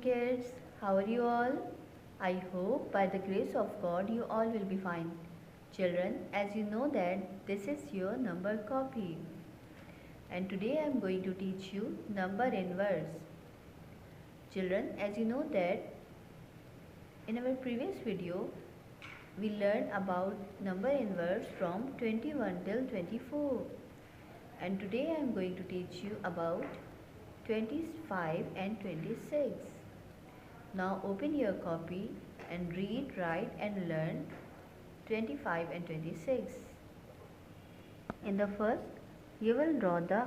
kids, how are you all? I hope by the grace of God you all will be fine. Children, as you know that this is your number copy, and today I am going to teach you number inverse. Children, as you know that in our previous video we learned about number inverse from 21 till 24, and today I am going to teach you about 25 and 26. Now open your copy and read, write and learn 25 and 26. In the first, you will draw the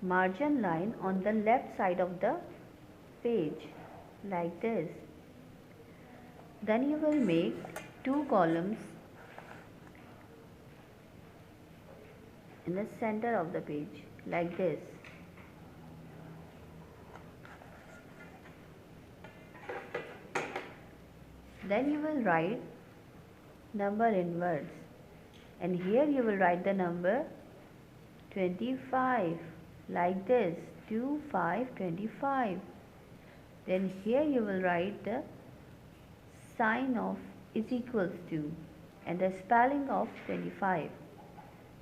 margin line on the left side of the page like this. Then you will make two columns in the center of the page like this. Then you will write number inverse, and here you will write the number 25 like this, 2, 5, 25. Then here you will write the sign of is equals to and the spelling of 25.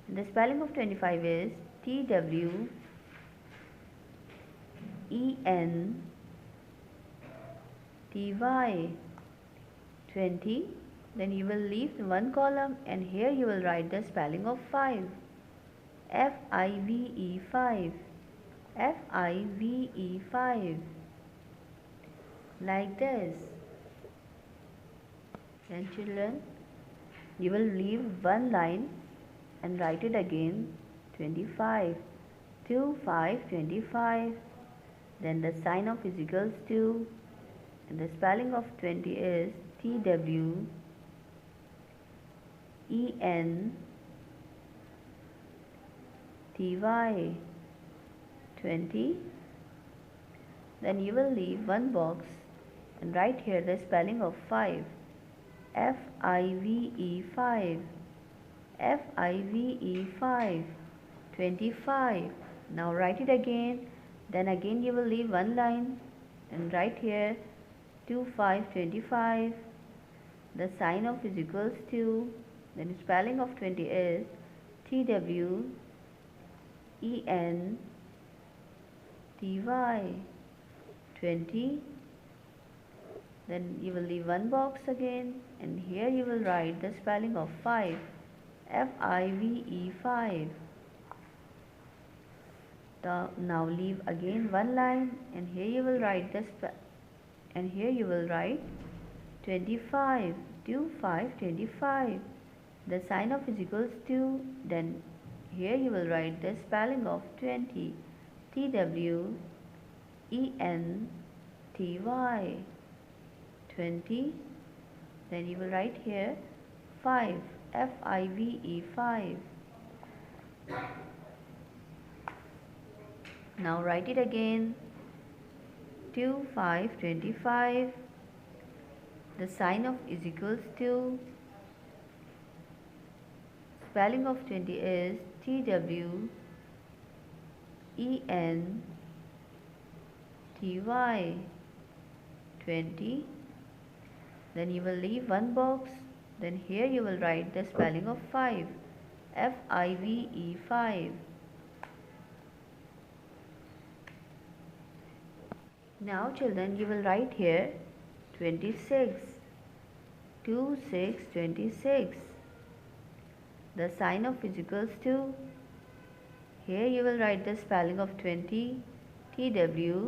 And the spelling of 25 is TWEN 20. Then you will leave one column and here you will write the spelling of 5. FIVE 5. FIVE 5. Like this. Then children, you will leave one line and write it again 25. 2, 5, 25. Then the sign of is equals to and the spelling of 20 is TWEN 20. Then you will leave one box and write here the spelling of 5. FIVE 5. FIVE 5. 25. Now write it again. Then again you will leave one line and write here 2, 5, 25. The sign of is equals to, then spelling of 20 is TWEN 20. Then you will leave one box again and here you will write the spelling of 5. FIVE 5. Now leave again one line and here you will write the 25. 2, 5, 25. The sign of is equals to, then here you will write the spelling of 20. TWENTY 20. Then you will write here 5. FIVE 5. Now write it again 2, 5, 25. The sign of is equals to, spelling of 20 is TWENTY 20. Then you will leave one box. Then here you will write the spelling of 5. FIVE 5. Now children, you will write here 26. 2, 6, 26. The sign of is equals to, here you will write the spelling of 20. TWENTY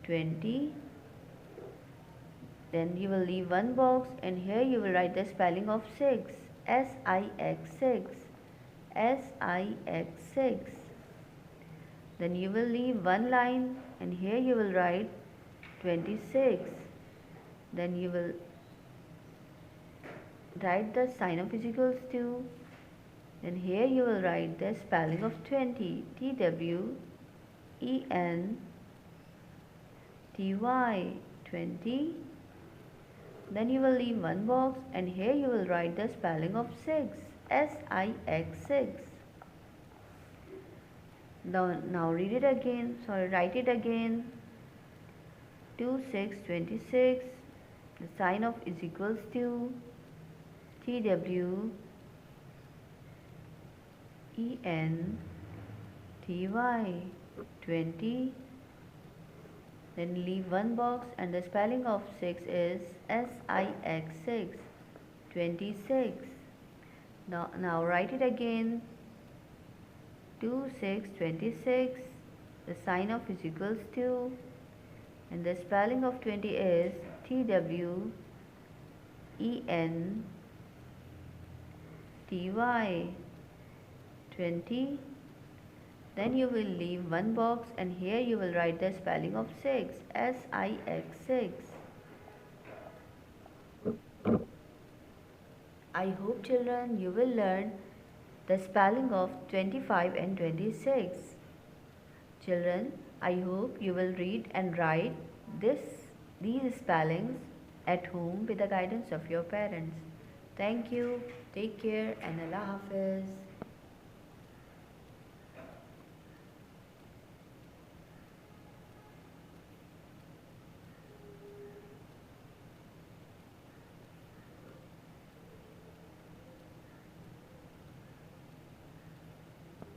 20. Then you will leave one box and here you will write the spelling of 6. SIX 6. SIX 6. Then you will leave one line and here you will write 26. Then you will write the sign of is equals to. Then here you will write the spelling of 20. TWENTY 20. Then you will leave one box and here you will write the spelling of 6. SIX 6. Now read it again. Sorry, write it again. 2, 6, 26. The sign of is equals to TW EN TY 20. Then leave one box and the spelling of 6 is SIX 6. 26. Now write it again. 2, 6, 26. The sign of is equals to, and the spelling of 20 is TWENTY. TY 20. Then you will leave one box and here you will write the spelling of 6 SIX 6. I hope children you will learn the spelling of 25 and 26. Children, I hope you will read and write these spellings at home with the guidance of your parents. Thank you. Take care and Allah Hafiz.